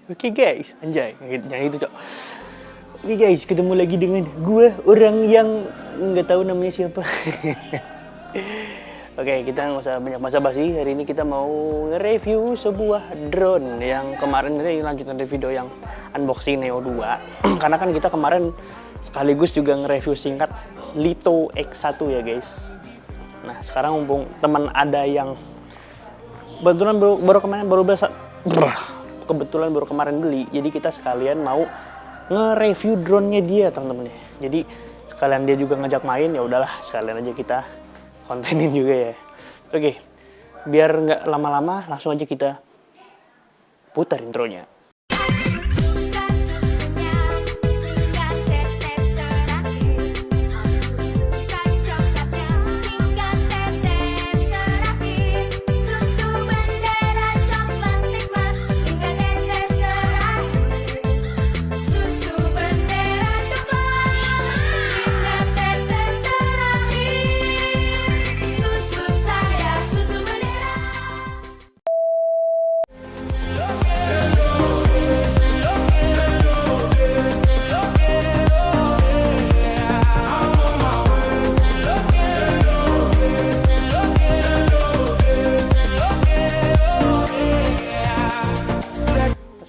Oke guys, anjay, jangan itu cok. Oke guys, ketemu lagi dengan gue, orang yang nggak tahu namanya siapa. Oke, kita nggak usah banyak basa-basi. Hari ini kita mau nge-review sebuah drone yang kemarin ini lanjutan dari video yang unboxing Neo 2. Karena kan kita kemarin sekaligus juga nge-review singkat Lito X1 ya guys. Nah, sekarang mumpung teman ada yang kebetulan baru kemarin beli, jadi kita sekalian mau nge-review drone-nya dia teman-teman. Jadi sekalian dia juga ngajak main, ya udahlah sekalian aja kita kontenin juga ya. Oke, biar nggak lama-lama langsung aja kita putar intronya.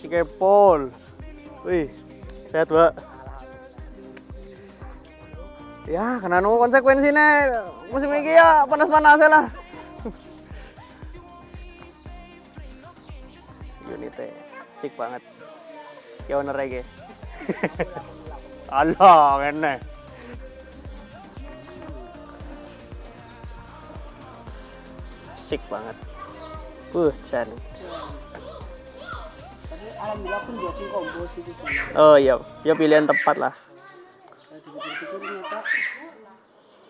Kepol, wih, sehat Pak. Ya, kena nunggu konsekuensinya musim ini ya panas-panasnya lah. Unitnya asik banget. Ya owner ya. Alah, kene. Asik banget. Jan. Alhamdulillah pun buatin combo sih di sini. Oh iya, ya pilihan tepat lah. Saya dipikir-pikir ternyata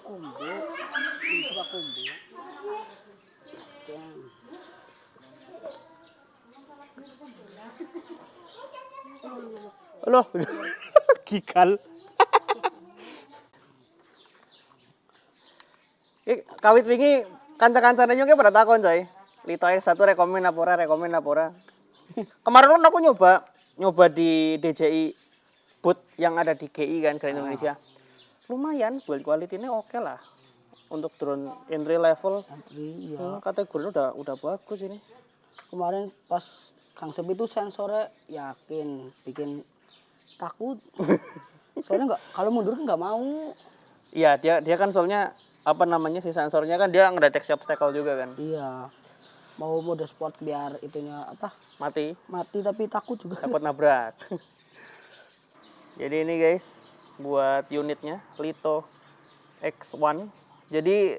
combo, ini juga combo. Loh, gikal. Kawit wingi kanca-kancane juga pada takon coy. Lito X1 rekomen apa ora? Kemarin aku nyoba di DJI booth yang ada di GI kan, Grand Indonesia. Lumayan, build quality-nya oke lah. Untuk drone entry level. Iya. Kategorinya udah bagus ini. Kemarin pas Kang Seb itu sensornya yakin bikin takut. Soalnya kalau mundur nggak mau. Iya, dia kan soalnya apa namanya si sensornya kan dia ngedeteksi obstacle juga kan. Iya. Mau mode sport biar itunya apa? Mati Tapi takut juga. takut nabrak. Jadi ini guys buat unitnya Lito X1. Jadi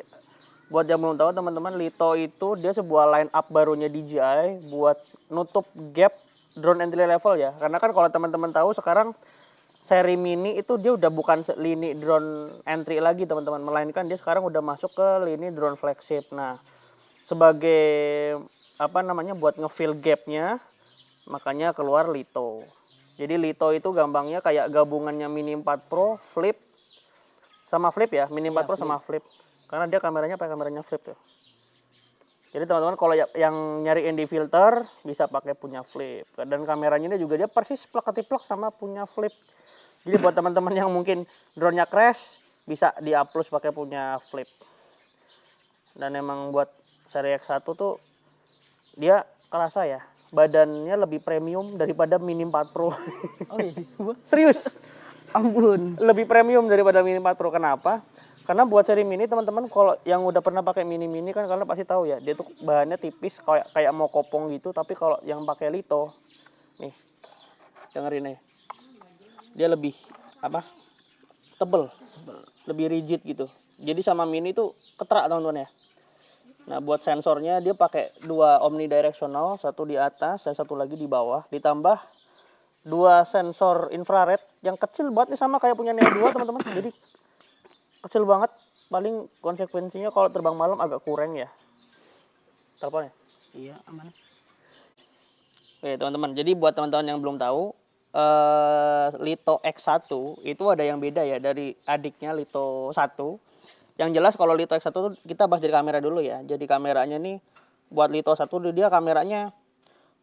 buat yang belum tahu teman-teman, Lito itu dia sebuah line up barunya DJI buat nutup gap drone entry level ya. Karena kan kalau teman-teman tahu sekarang seri mini itu dia udah bukan lini drone entry lagi teman-teman, melainkan dia sekarang udah masuk ke lini drone flagship. Nah, sebagai apa namanya buat ngefill gapnya, makanya keluar Lito. Jadi Lito itu gampangnya kayak gabungannya Mini 4 Pro, Flip sama Flip ya, Mini 4 Pro sama Flip. Karena dia kameranya pakai kameranya Flip tuh. Jadi teman-teman kalau yang nyariin di filter bisa pakai punya Flip. Dan kameranya ini juga dia persis plak-ketiplak sama punya Flip. Jadi buat teman-teman yang mungkin drone-nya crash bisa di-upload pakai punya Flip. Dan emang buat seri X1 tuh dia kerasa ya, badannya lebih premium daripada Mini 4 Pro. Oh iya. Serius. Ampun. Lebih premium daripada Mini 4 Pro. Kenapa? Karena buat seri mini teman-teman kalau yang udah pernah pakai mini kan kalian pasti tahu ya, dia tuh bahannya tipis kayak mau kopong gitu, tapi kalau yang pakai Lito nih, dengerin nih. Dia lebih apa? Tebel, lebih rigid gitu. Jadi sama mini tuh keterak teman-teman ya. Nah, buat sensornya dia pakai 2 omnidirectional, satu di atas dan satu lagi di bawah, ditambah 2 sensor infrared yang kecil banget nih sama kayak punya Neo 2 teman-teman. Jadi kecil banget, paling konsekuensinya kalau terbang malam agak kurang ya. Teleponnya? Iya, aman. Oke, teman-teman. Jadi buat teman-teman yang belum tahu, Lito X1 itu ada yang beda ya dari adiknya Lito 1. Yang jelas kalau Lito X1 tuh kita bahas dari kamera dulu ya. Jadi kameranya nih buat Lito 1 dia kameranya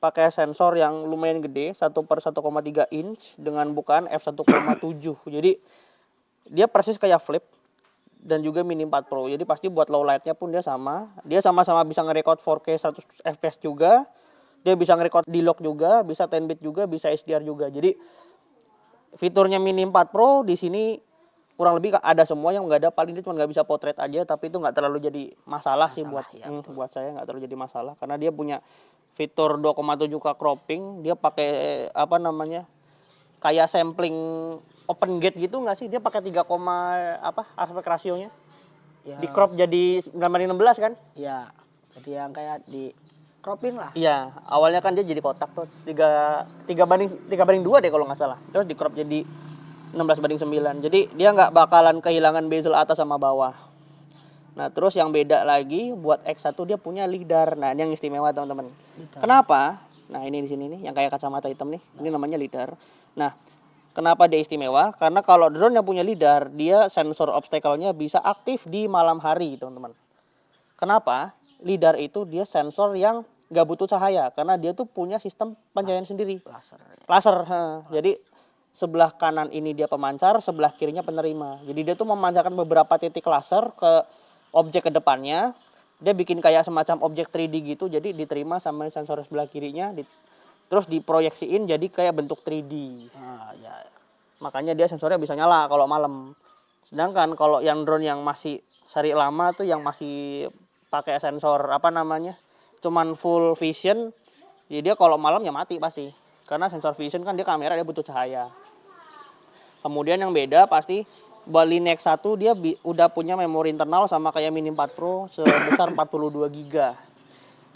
pakai sensor yang lumayan gede, 1/1,3 inch dengan bukaan f1,7. Jadi dia persis kayak Flip dan juga Mini 4 Pro. Jadi pasti buat low light-nya pun dia sama. Dia sama-sama bisa nge-record 4K 100 fps juga. Dia bisa nge-record D-Log juga, bisa 10 bit juga, bisa HDR juga. Jadi fiturnya Mini 4 Pro di sini kurang lebih ada semua, yang nggak ada paling dia cuma nggak bisa portrait aja, tapi itu nggak terlalu jadi masalah sih buat ya, buat saya, nggak terlalu jadi masalah karena dia punya fitur 2,7K cropping. Dia pakai apa namanya, kayak sampling open gate gitu nggak sih, dia pakai 3, apa aspek rasionya Ya, di crop jadi 9:16 kan. ya jadi yang kayak di cropping lah. Iya, awalnya kan dia jadi kotak tuh 3:2 deh kalau nggak salah, terus di crop jadi 16:9. Jadi dia nggak bakalan kehilangan bezel atas sama bawah. Nah terus yang beda lagi buat X1 dia punya lidar. Nah ini yang istimewa teman-teman. Kenapa? Nah ini di sini nih yang kayak kacamata hitam nih. Ini namanya lidar. Nah kenapa dia istimewa? Karena kalau drone yang punya lidar, dia sensor obstacle-nya bisa aktif di malam hari teman-teman. Kenapa? Lidar itu dia sensor yang nggak butuh cahaya karena dia tuh punya sistem pencahayaan sendiri. Laser. Laser. Jadi sebelah kanan ini dia pemancar, sebelah kirinya penerima. Jadi dia tuh memancarkan beberapa titik laser ke objek ke depannya. Dia bikin kayak semacam objek 3D gitu, jadi diterima sama sensor sebelah kirinya, terus diproyeksiin jadi kayak bentuk 3D. Ya. Makanya dia sensornya bisa nyala kalau malam. Sedangkan kalau yang drone yang masih seri lama tuh yang masih pakai sensor apa namanya, cuman full vision, jadi dia kalau malam ya mati pasti. Karena sensor vision kan dia kamera, dia butuh cahaya. Kemudian yang beda pasti Bali Nex 1 dia udah punya memori internal sama kayak Mini 4 Pro sebesar 42 GB.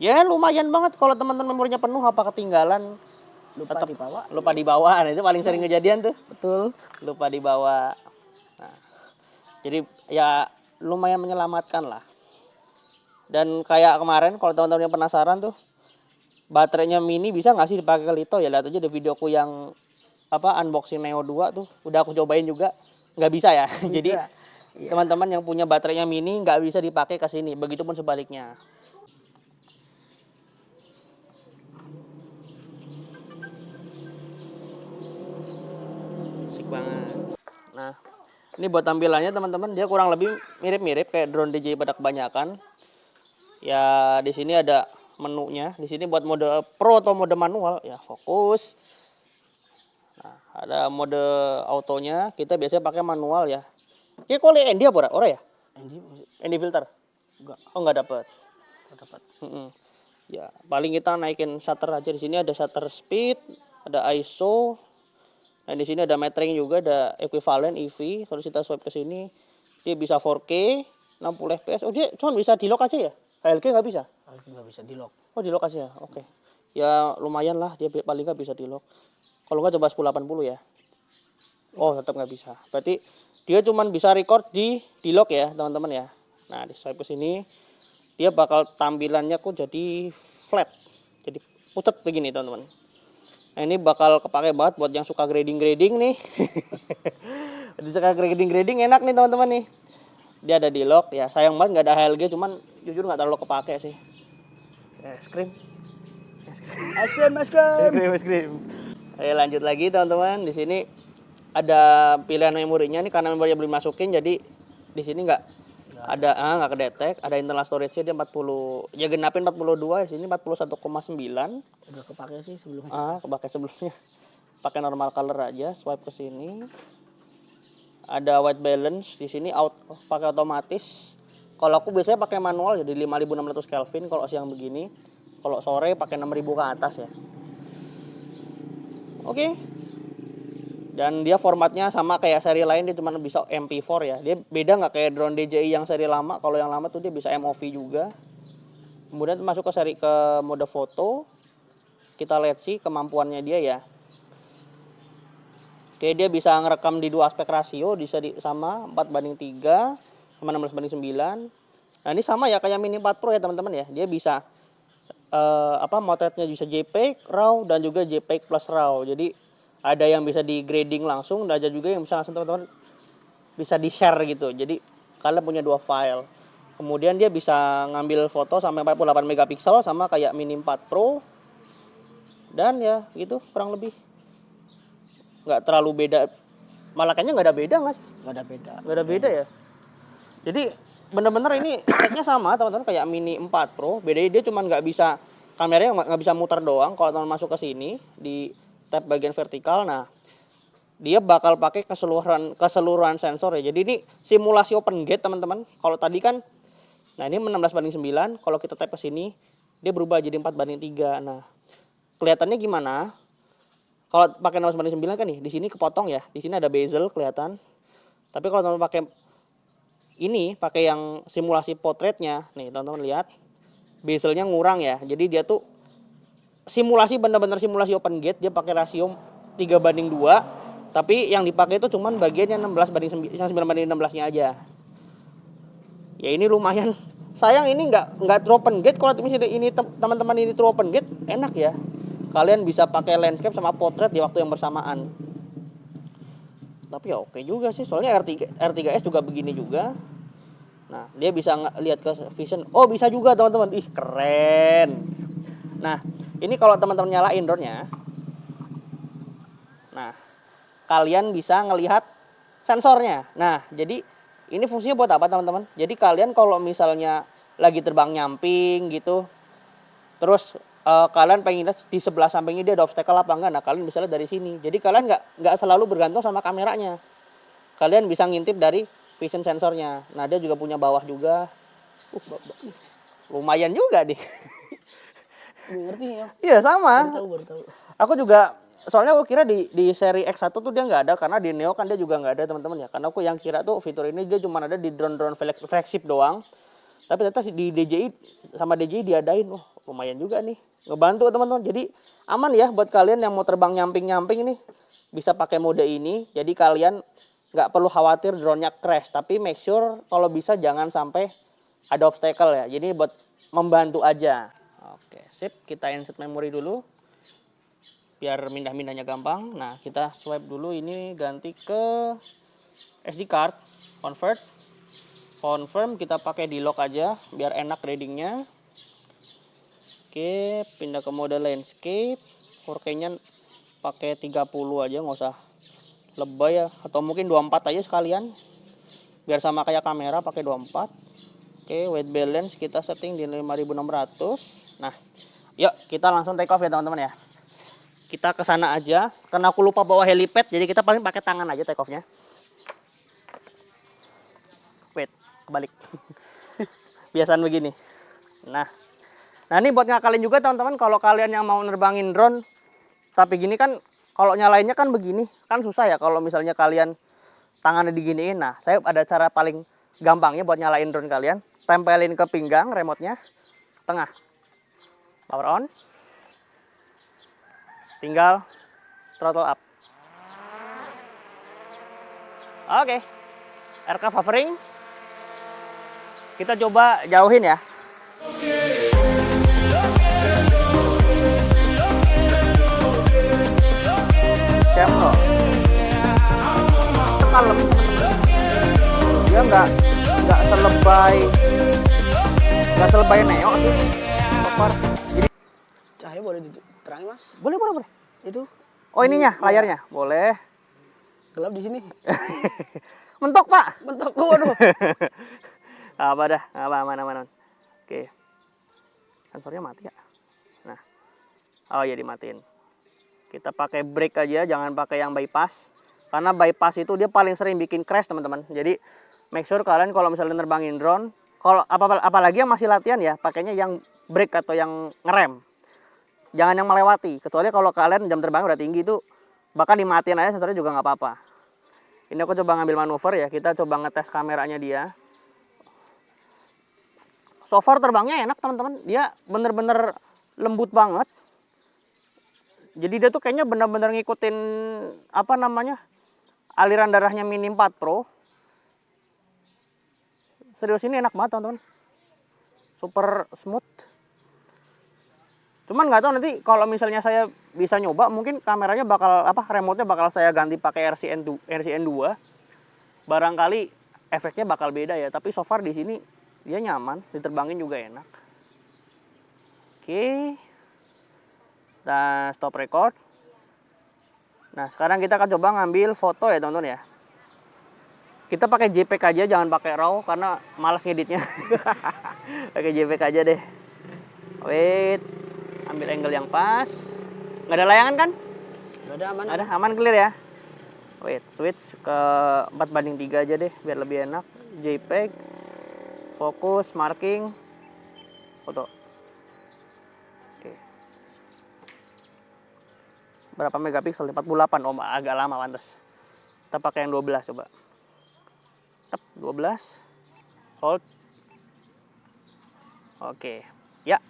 Ya lumayan banget kalau teman-teman memorinya penuh apa ketinggalan lupa dibawa. Nah, itu paling sering kejadian tuh. Betul. Lupa dibawa. Nah, jadi ya lumayan menyelamatkan lah. Dan kayak kemarin kalau teman-teman yang penasaran tuh, baterainya Mini bisa nggak sih dipakai ke Lito? Ya lihat aja di videoku yang apa unboxing Neo 2 tuh, udah aku cobain juga nggak bisa ya. Jadi teman-teman yang punya baterainya Mini nggak bisa dipakai ke sini, begitupun sebaliknya. Asik banget. Nah ini buat tampilannya teman-teman, dia kurang lebih mirip-mirip kayak drone DJI pada kebanyakan. Ya di sini ada menunya, di sini buat mode pro atau mode manual ya fokus. Nah, ada mode autonya, kita biasanya pakai manual ya. Kayak kok ND apa ora ya? ND filter? Enggak. Oh enggak dapat. Dapat. Ya, paling kita naikin shutter aja. Di sini ada shutter speed, ada ISO. Nah, di sini ada metering juga, ada equivalent EV. Kalau kita swipe ke sini, dia bisa 4K, 60 fps. Oh, dia cuma bisa di lock aja ya? HLG nggak bisa? HLG nggak bisa di lock. Oh, di lock aja. Oke. Ya lumayan lah, dia paling nggak bisa di lock. Kalau nggak coba 1080 ya. Oh tetap nggak bisa. Berarti dia cuma bisa record di lock ya teman-teman ya. Nah di swipe ke sini dia bakal tampilannya kok jadi flat, jadi pucat begini teman-teman. Nah ini bakal kepake banget buat yang suka grading nih. Jadi suka grading enak nih teman-teman nih. Dia ada di lock ya. Sayang banget nggak ada HLG, cuman jujur nggak terlalu kepake sih. Es krim. Oke lanjut lagi teman-teman. Di sini ada pilihan memorinya nih, karena memorinya belum masukin jadi di sini nggak nggak kedetek. Ada internal storage-nya dia 40, ya genapin 42, di sini 41,9. Udah kepake sih sebelumnya. Kepake sebelumnya. Pakai normal color aja, swipe ke sini. Ada white balance di sini pakai otomatis. Kalau aku biasanya pakai manual jadi 5600 Kelvin kalau siang begini. Kalau sore pakai 6000 ke atas ya. Oke. Dan dia formatnya sama kayak seri lain, dia cuma bisa MP4 ya. Dia beda nggak kayak drone DJI yang seri lama. Kalau yang lama tuh dia bisa MOV juga. Kemudian masuk ke mode foto. Kita lihat sih kemampuannya dia ya. Oke, dia bisa ngerekam di 2 aspek rasio, bisa sama 4:3 sama 16:9. Nah ini sama ya kayak Mini 4 Pro ya teman-teman ya. Dia bisa motretnya bisa JPEG, RAW dan juga JPEG plus RAW. Jadi ada yang bisa di grading langsung, dan ada juga yang bisa langsung teman-teman bisa di share gitu. Jadi kalian punya 2 file. Kemudian dia bisa ngambil foto sampai 48 megapiksel sama kayak Mini 4 Pro. Dan ya gitu kurang lebih. Nggak terlalu beda. Malah kayaknya nggak ada beda nggak sih? Nggak ada beda. Nggak ada beda ya. Jadi bener-bener ini speknya sama teman-teman kayak Mini 4 Pro. Bedanya dia cuma nggak bisa, kameranya nggak bisa muter doang. Kalau teman masuk ke sini di tab bagian vertikal, nah dia bakal pakai keseluruhan sensor ya. Jadi ini simulasi open gate teman-teman. Kalau tadi kan, nah ini 16:9. Kalau kita tap ke sini, dia berubah jadi 4:3. Nah, kelihatannya gimana? Kalau pakai 16:9 kan nih, di sini kepotong ya. Di sini ada bezel kelihatan. Tapi kalau teman pakai ini, pakai yang simulasi portraitnya, nih teman-teman lihat, bezelnya ngurang ya. Jadi dia tuh simulasi, bener-bener simulasi open gate. Dia pakai rasio 3:2. Tapi yang dipakai itu cuman bagian yang 9:16-nya aja. Ya ini lumayan. Sayang ini nggak true open gate. Kalau misalnya ini teman-teman ini true open gate, enak ya. Kalian bisa pakai landscape sama portrait di waktu yang bersamaan. Tapi ya oke juga sih. Soalnya R3S juga begini juga. Nah, dia bisa lihat ke vision. Oh, bisa juga teman-teman. Ih, keren. Nah, ini kalau teman-teman nyalain drone-nya. Nah, kalian bisa ngelihat sensornya. Nah, jadi ini fungsinya buat apa teman-teman? Jadi kalian kalau misalnya lagi terbang nyamping gitu, terus kalian pengen lihat di sebelah sampingnya dia ada obstacle apa enggak, nah kalian bisa lihat dari sini. Jadi kalian nggak selalu bergantung sama kameranya. Kalian bisa ngintip dari vision sensornya. Nah, dia juga punya bawah juga. Lumayan juga nih. Ngerti ya? Iya sama. Baru tahu. Aku juga, soalnya aku kira di seri X1 tuh dia nggak ada, karena di Neo kan dia juga nggak ada teman-teman ya. Karena aku yang kira tuh fitur ini dia cuma ada di drone-drone flagship doang. Tapi ternyata di DJI sama DJI diadain. Oh, lumayan juga nih. Ngebantu teman-teman. Jadi aman ya buat kalian yang mau terbang nyamping-nyamping ini. Bisa pakai mode ini. Jadi kalian nggak perlu khawatir drone-nya crash. Tapi make sure kalau bisa jangan sampai ada obstacle ya. Jadi buat membantu aja. Oke, sip. Kita insert memori dulu. Biar mindah-mindahnya gampang. Nah, kita swipe dulu ini, ganti ke SD card, convert. Confirm, kita pakai di lock aja biar enak readingnya. Oke, pindah ke mode landscape. 4K-nya pakai 30 aja, nggak usah lebay ya, atau mungkin 24 aja sekalian. Biar sama kayak kamera, pakai 24. Oke, white balance kita setting di 5600. Nah, yuk kita langsung take off ya teman-teman ya. Kita ke sana aja, karena aku lupa bawa helipad, jadi kita paling pakai tangan aja take off-nya. Wait, kebalik. Biasaan begini. Nah ini buat ngakalin juga teman-teman, kalau kalian yang mau nerbangin drone, tapi gini kan, kalau nyalainnya kan begini, kan susah ya kalau misalnya kalian tangannya diginiin. Nah, saya ada cara paling gampangnya buat nyalain drone kalian. Tempelin ke pinggang remote-nya, tengah. Power on. Tinggal throttle up. Oke. Aircraft hovering. Kita coba jauhin ya. Camera. Kalem. Dia nggak selebay Neo sih. Jadi Cahaya boleh diterangin, Mas? boleh. Itu Oh, ininya layarnya boleh. gelap di sini. Mentok Pak. Mentok, waduh. Apa dah, aman. Oke. Sensornya mati ya. Nah, oh ya dimatiin. Kita pakai brake aja, jangan pakai yang bypass. Karena bypass itu dia paling sering bikin crash teman-teman. Jadi make sure kalian kalau misalnya nerbangin drone, kalau apalagi yang masih latihan ya, pakainya yang brake atau yang ngerem. Jangan yang melewati. Kecuali kalau kalian jam terbang udah tinggi itu, bahkan dimatiin aja sensornya juga nggak apa-apa. Ini aku coba ngambil manuver ya, kita coba ngetes kameranya dia. So far terbangnya enak teman-teman, dia bener-bener lembut banget. Jadi dia tuh kayaknya bener-bener ngikutin apa namanya, aliran darahnya Mini 4 Pro. Serius ini enak banget teman-teman, super smooth. Cuman nggak tahu nanti kalau misalnya saya bisa nyoba, mungkin kameranya bakal remote-nya bakal saya ganti pakai RCN2. Barangkali efeknya bakal beda ya, tapi so far di sini dia nyaman, diterbangin juga enak. Oke. Kita stop record. Nah, sekarang kita akan coba ngambil foto ya teman-teman ya. Kita pakai JPEG aja, jangan pakai RAW karena malas ngeditnya. Pakai JPEG aja deh. Wait, ambil angle yang pas. Nggak ada layangan kan? Nggak ada, aman. Ada, aman, clear ya. Wait, switch ke 4:3 aja deh, biar lebih enak. JPEG, fokus, marking, foto. Oke. Berapa megapiksel? 48. Oh, agak lama pantas. Kita pakai yang 12 coba. Tep, 12. Hold. Oke. Ya.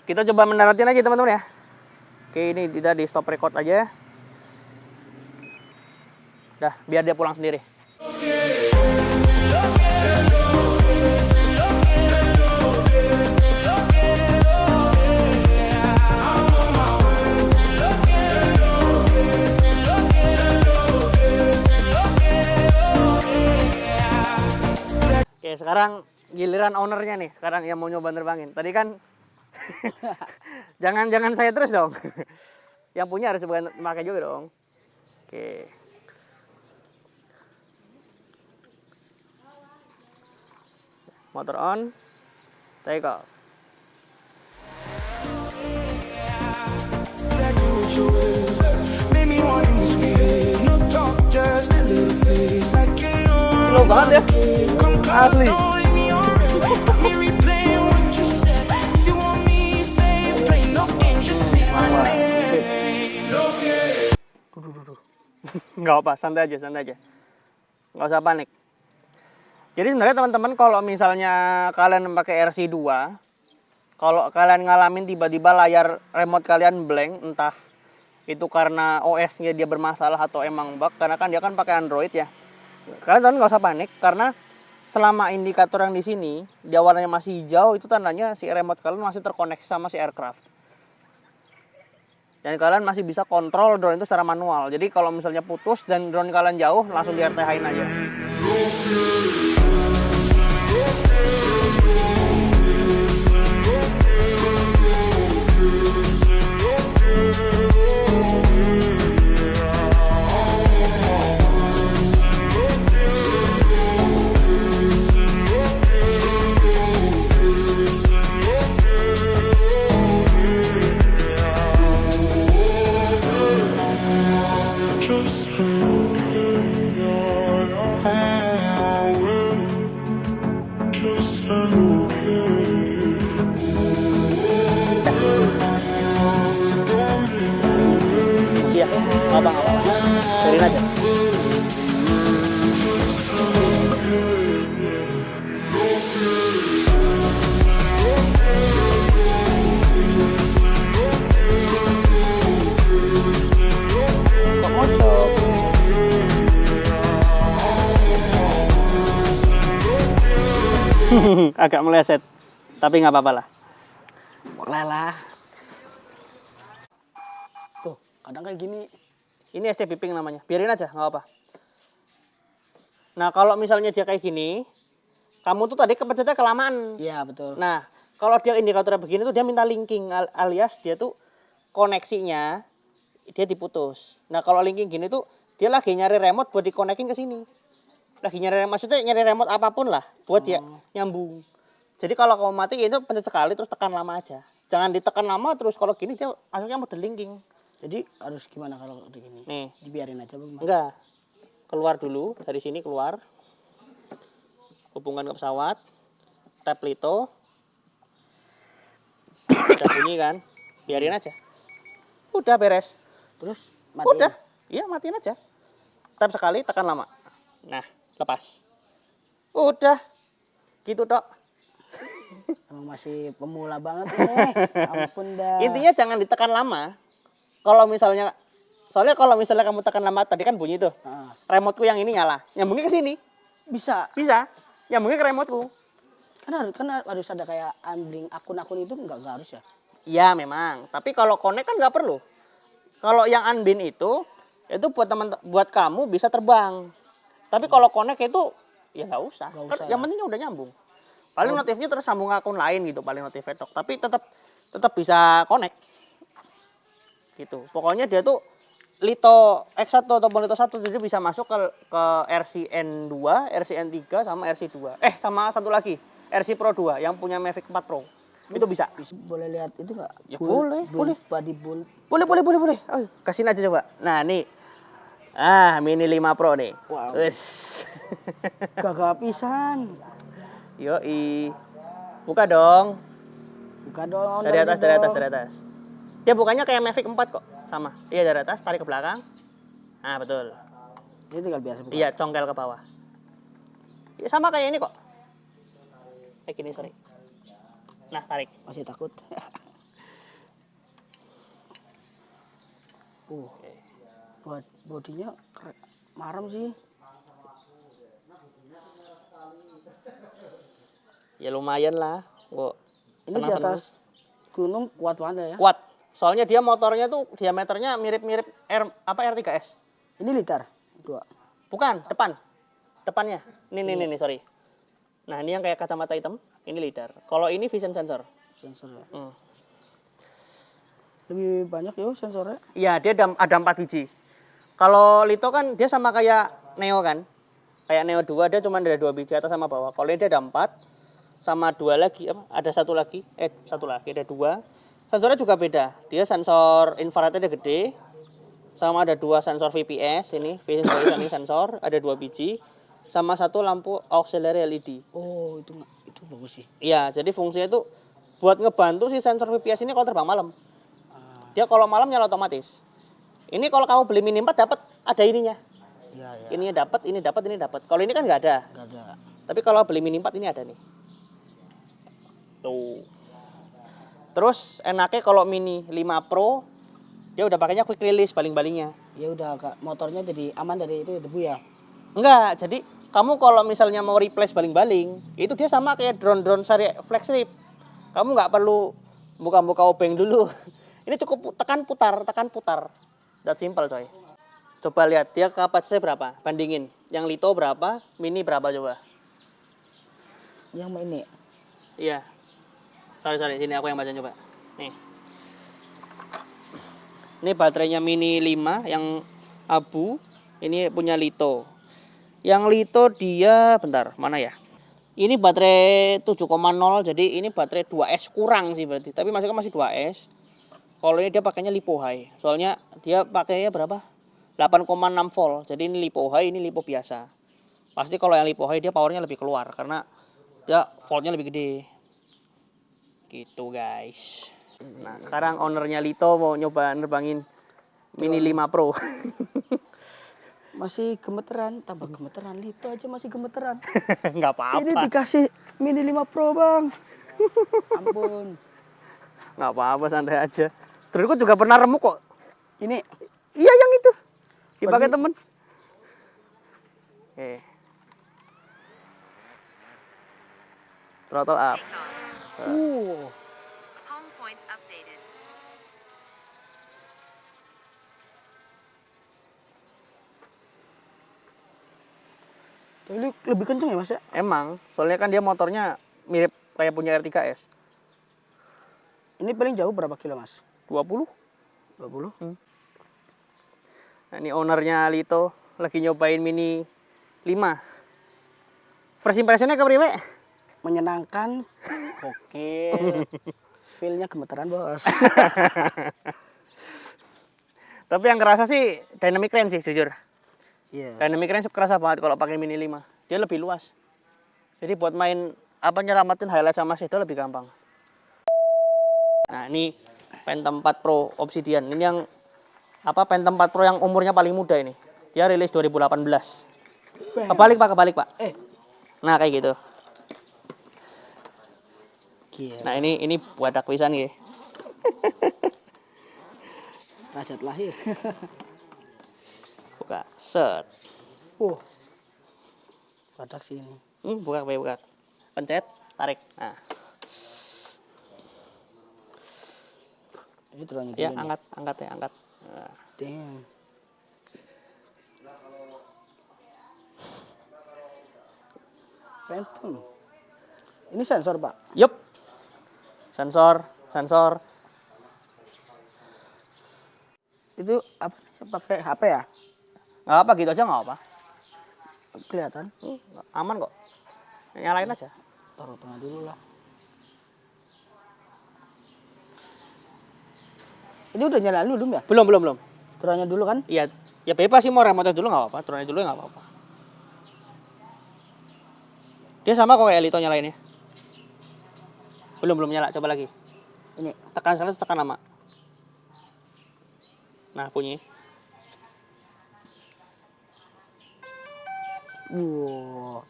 Kita coba mendaratin aja teman-teman ya. Oke, ini kita di stop record aja. Dah, biar dia pulang sendiri. Oke, sekarang giliran ownernya nih. Sekarang yang mau nyoba nerbangin. Tadi kan jangan saya terus dong. Yang punya harus pakai juga dong. Oke. Motor on. Take off. Slow banget ya. Asli. Nggak apa, santai aja. Nggak usah panik. Jadi sebenarnya teman-teman kalau misalnya kalian pakai RC2, kalau kalian ngalamin tiba-tiba layar remote kalian blank, entah itu karena OS-nya dia bermasalah atau emang bug, karena kan dia kan pakai Android ya. Kalian nggak usah panik karena selama indikator yang di sini dia warnanya masih hijau, itu tandanya si remote kalian masih terkoneksi sama si aircraft. Dan kalian masih bisa kontrol drone itu secara manual. Jadi kalau misalnya putus dan drone kalian jauh, langsung di RTH-in aja. Iya, nggak apa-apa. Biarin aja. Agak meleset, tapi nggak apa-apa lah. Boleh lah. Tuh, kadang kayak gini. Ini SC Piping namanya. Biarin aja, nggak apa. Nah, kalau misalnya dia kayak gini, kamu tuh tadi kepencetnya kelamaan. Iya, betul. Nah, kalau dia indikatornya begini tuh dia minta linking, alias dia tuh koneksinya dia diputus. Nah, kalau linking gini tuh dia lagi nyari remote buat dikonekin ke sini. Lagi nyari, maksudnya nyari remote apapun lah buat ya nyambung. Jadi kalau kamu mati itu pencet sekali terus tekan lama aja. Jangan ditekan lama terus, kalau gini dia masuknya mode linking. Jadi harus gimana kalau kayak gini? Nih, Dibiarin aja bagaimana? enggak. Keluar dulu dari sini, keluar. Hubungkan ke pesawat. Tap Lito. Udah bunyi kan? Biarin aja. Udah beres. Terus matiin. Udah. Iya, matiin aja. Tap sekali, tekan lama. Nah, lepas. Udah. Gitu, Dok. Emang masih pemula banget nih. Ampun dah. Intinya jangan ditekan lama. Kalau misalnya, soalnya kalau misalnya kamu tekan lama, tadi kan bunyi tuh. Remoteku yang ini nyala. Nyambungnya ke sini. Bisa. Bisa. Nyambungnya ke remoteku. Kan harus ada kayak unbling akun-akun itu nggak harus ya? Iya memang. Tapi kalau connect kan nggak perlu. Kalau yang unbind itu buat kamu bisa terbang. Tapi kalau connect itu ya nggak usah. Nggak Kan usah yang ya. penting udah nyambung. Paling notifnya terus sambung ke akun lain gitu, paling notif Tapi tetap bisa connect. Gitu. Pokoknya dia tuh Lito X1 ataupun Lito 1 jadi bisa masuk ke RCN2, RCN3 sama RC2. Sama satu lagi, RC Pro 2 yang punya Mavic 4 Pro. Itu bisa. Boleh lihat itu nggak? Ya boleh, boleh. Body build. Boleh. Oh, kasihin aja coba. Nah, nih. Mini 5 Pro nih. Wow. Wes. Gagah pisan. Yoi. Buka dong. Buka dong. Dari atas. Dia bukannya kayak Mavic 4 kok. Sama. Iya, dari atas, tarik ke belakang. Nah, betul. Ini tinggal biasa buka. Iya, congkel ke bawah. Ya, sama kayak ini kok. Gini, sorry. Nah, tarik. Masih takut. Buat bodinya marem sih. Ya lumayan lah. Ini di atas gunung kuat banget ya. Kuat. Soalnya dia motornya tuh diameternya mirip-mirip R3S. Ini liter 2. Bukan, depannya. Nih, sorry. Nah, ini yang kayak kacamata hitam, ini lidar. Kalau ini vision sensor. Sensor ya. Lebih banyak ya sensornya. Iya, dia ada 4 biji. Kalau Lito kan dia sama kayak Neo kan. Kayak Neo 2 dia cuma ada 2 biji atas sama bawah. Kalau ini dia ada 4 sama 2 lagi, ada satu lagi, ada 2. Sensornya juga beda. Dia sensor infrarednya gede. Sama ada 2 sensor VPS ini, vision positioning sensor, ada 2 biji. Sama 1 lampu auxiliary LED. Oh, itu bagus sih. Iya, jadi fungsinya itu buat ngebantu si sensor VPS ini kalau terbang malam. Dia kalau malam nyala otomatis. Ini kalau kamu beli Mini 4 dapat ada ininya. Iya. Ini dapat. Kalau ini kan nggak ada. Nggak ada. Tapi kalau beli Mini 4 ini ada nih. Tuh. Terus enaknya kalau Mini 5 Pro dia udah pakainya quick release baling-balingnya. Ya udah Kak, motornya jadi aman dari itu debu ya. Enggak, jadi kamu kalau misalnya mau replace baling-baling, itu dia sama kayak drone seri flagship. Kamu nggak perlu buka-buka obeng dulu. Ini cukup tekan putar. That simple coy. Coba lihat dia kapasitasnya berapa, bandingin. Yang Lito berapa, Mini berapa coba. Yang ini. Iya. Sorry, sini aku yang baca coba. Nih. Ini baterainya Mini 5 yang abu, ini punya Lito. Yang Lito dia, bentar, mana ya? Ini baterai 7,0, jadi ini baterai 2S kurang sih berarti. Tapi masih 2S. Kalau ini dia pakainya lipo high. Soalnya dia pakainya berapa? 8,6 volt. Jadi ini lipo high, ini lipo biasa. Pasti kalau yang lipo high dia powernya lebih keluar karena dia voltnya lebih gede. Gitu guys. Nah, sekarang ownernya Lito mau nyoba nerbangin Mini 5 Pro. Masih gemeteran, tambah gemeteran. Lito aja masih gemeteran. Nggak apa-apa. Ini dikasih Mini 5 Pro, Bang. Ampun. Nggak apa-apa, santai aja. Terus juga pernah remuk kok. Ini Iya yang itu. Dipakai temen. Throttle up. Home point updated. Tapi lebih kenceng ya, Mas ya? Emang, soalnya kan dia motornya mirip kayak punya R3S. Ini paling jauh berapa kilo, Mas? 20. 20. Nah, ini ownernya Lito lagi nyobain Mini 5. First impressionnya ke priwe? Menyenangkan. Oke. Feel-nya gemeteran, Bos. Tapi yang kerasa sih dynamic range sih jujur. Iya. Dynamic range kerasa banget kalau pakai Mini 5. Dia lebih luas. Jadi buat main nyelamatin highlight sama shadow lebih gampang. Nah, ini Phantom 4 Pro Obsidian. Ini yang Phantom 4 Pro yang umurnya paling muda ini. Dia rilis 2018. Kebalik, Pak. Nah, kayak gitu. Gila. Nah, ini buat akwisan ya. Raja lahir. Buka, set. Badak sih ini. Buka. Pencet, tarik. Nah, Ini turunnya ya dulu nih. angkat. Nah. Damn. Phantom. Ini sensor, Pak. Yup. Sensor. Itu apa? Pakai HP ya? Nggak apa gitu aja nggak apa. Kelihatan. Aman kok. Nyalain aja. Taruh tengah dulu lah. Ini udah nyalain dulu belum ya? Belum. Turunnya dulu kan? Iya, ya bebas sih mau remote dulu nggak apa-apa, turunnya dulu nggak apa-apa. Dia sama kok kayak Lito nyalainnya. Belum nyala, coba lagi. Ini. Tekan sekali, tekan lama. Nah, bunyi. Wow.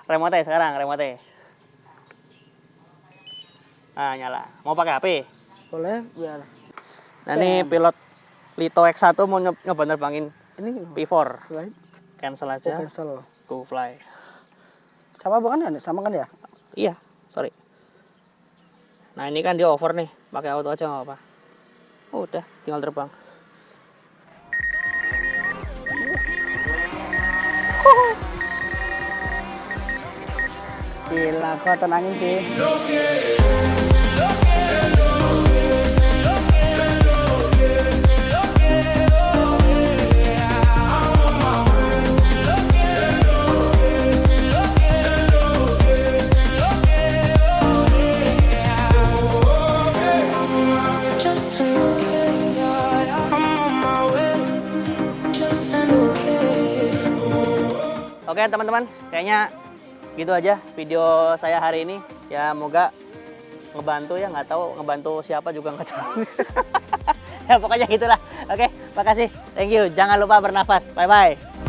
Remote sekarang, remote. Nah, nyala. Mau pakai HP? Boleh biar. Nah, ini pilot Lito X1 mau nyoba nerbangin Ini P4. slide. Cancel Oh, aja, cancel. go fly. Sama bukan kan? Sama kan ya? Iya, sorry. Nah, ini kan dia over nih, pakai auto aja nggak apa-apa. Udah, tinggal terbang. Gila, kok tenangin sih. Just okay, yeah, I'm on my way. Just okay. Oke teman-teman, kayaknya gitu aja video saya hari ini. Ya moga ngebantu ya, nggak tahu ngebantu siapa juga nggak tahu. Ya pokoknya gitulah. Oke, makasih. Thank you. Jangan lupa bernafas. Bye-bye.